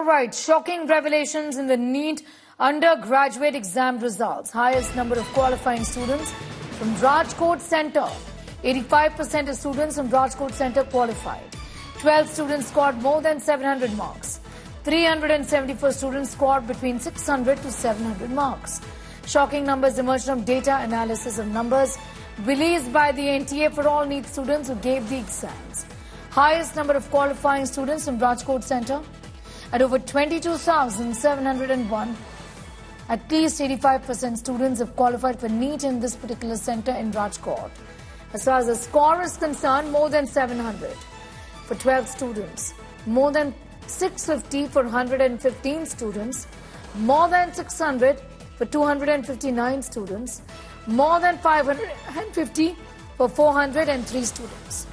right, shocking revelations in the NEET undergraduate exam results. Highest number of qualifying students from Rajkot Center. 85% of students from Rajkot Center qualified. 12 students scored more than 700 marks. 374 students scored between 600 to 700 marks. Shocking numbers emerged from data analysis of numbers released by the NTA for all NEET students who gave the exams. Highest number of qualifying students from Rajkot Center at over 22,701. At least 85% students have qualified for NEET in this particular center in Rajkot. As far as the score is concerned, more than 700 for 12 students, more than 650 for 115 students, more than 600 for 259 students, more than 550 for 403 students.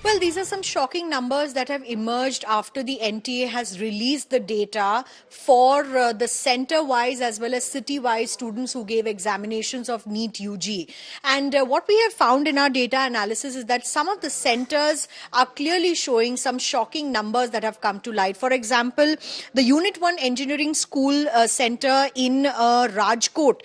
Well, these are some shocking numbers that have emerged after the NTA has released the data for the center-wise as well as city-wise students who gave examinations of NEET UG. And what we have found in our data analysis is that some of the centers are clearly showing some shocking numbers that have come to light. For example, the Unit 1 Engineering School Center in Rajkot,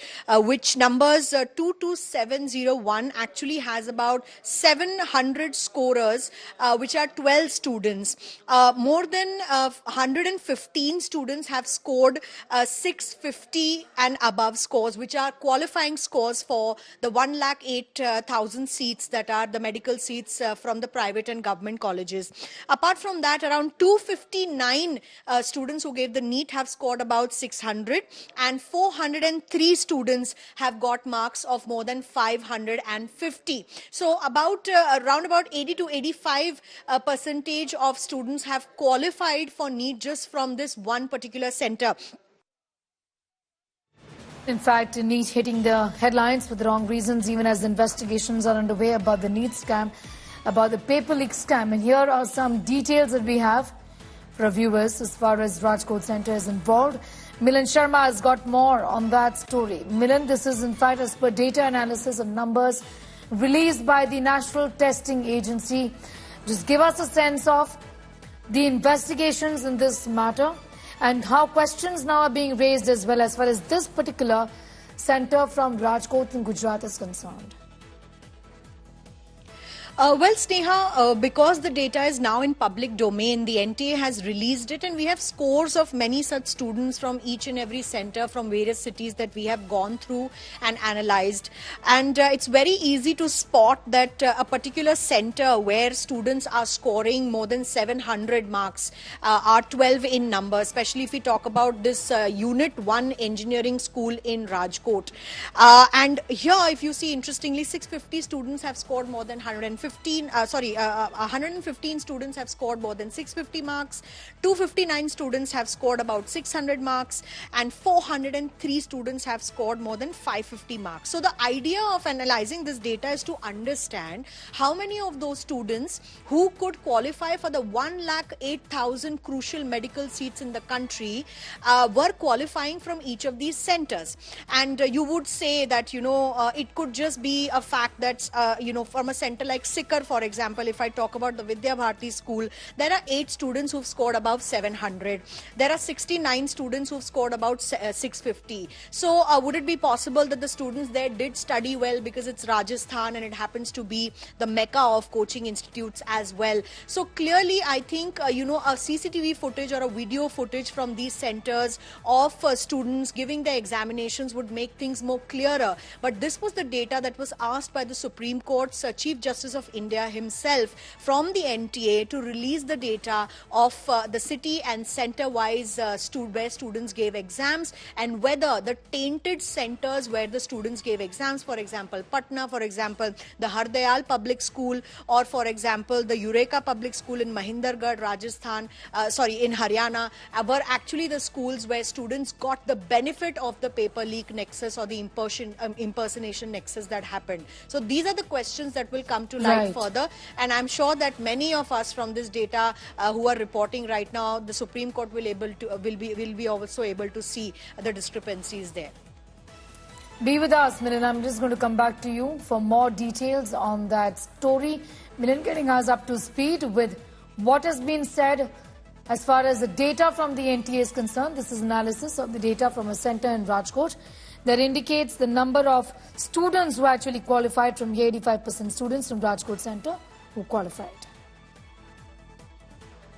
which numbers 22701, actually has about 700 scorers, which are 12 students. More than 115 students have scored 650 and above scores, which are qualifying scores for the 108,000 seats that are the medical seats from the private and government colleges. Apart from that, around 259 students who gave the NEET have scored about 600, and 403 students have got marks of more than 550. So around about 80 to 85% of students have qualified for NEET just from this one particular center. In fact, NEET hitting the headlines for the wrong reasons, even as investigations are underway about the NEET scam, about the paper leak scam. And here are some details that we have for our viewers as far as Rajkot Center is involved. Milan Sharma has got more on that story. Milan, this is in fact as per data analysis of numbers released by the National Testing Agency. Just give us a sense of the investigations in this matter and how questions now are being raised as well as far as this particular center from Rajkot in Gujarat is concerned. Well, Sneha, because the data is now in public domain, the NTA has released it, and we have scores of many such students from each and every center from various cities that we have gone through and analyzed. And it's very easy to spot that a particular center where students are scoring more than 700 marks are 12 in number, especially if we talk about this Unit 1 Engineering School in Rajkot. And here, if you see, interestingly, 650 students have scored more than 115 students have scored more than 650 marks, 259 students have scored about 600 marks, and 403 students have scored more than 550 marks. So the idea of analyzing this data is to understand how many of those students who could qualify for the 108,000 crucial medical seats in the country were qualifying from each of these centers. And you would say that, it could just be a fact that, from a center like Sikar, for example, if I talk about the Vidya Bharati school, there are 8 students who've scored above 700. There are 69 students who've scored about 650. So would it be possible that the students there did study well because it's Rajasthan and it happens to be the mecca of coaching institutes as well? So clearly, I think, a CCTV footage or a video footage from these centers of students giving their examinations would make things more clearer. But this was the data that was asked by the Supreme Court's Chief Justice of India himself from the NTA to release the data of the city and center-wise where students gave exams, and whether the tainted centers where the students gave exams, for example, Patna, for example, the Hardayal Public School, or for example, the Eureka Public School in Mahindergarh, Rajasthan, in Haryana, were actually the schools where students got the benefit of the paper leak nexus or the impersonation nexus that happened. So these are the questions that will come to light further, and I'm sure that many of us from this data who are reporting right now, the Supreme Court will be also able to see the discrepancies there. Be with us, Milind. I'm just going to come back to you for more details on that story. Milind, getting us up to speed with what has been said as far as the data from the NTA is concerned. This is analysis of the data from a center in Rajkot that indicates the number of students who actually qualified from 85% students from Rajkot Center who qualified.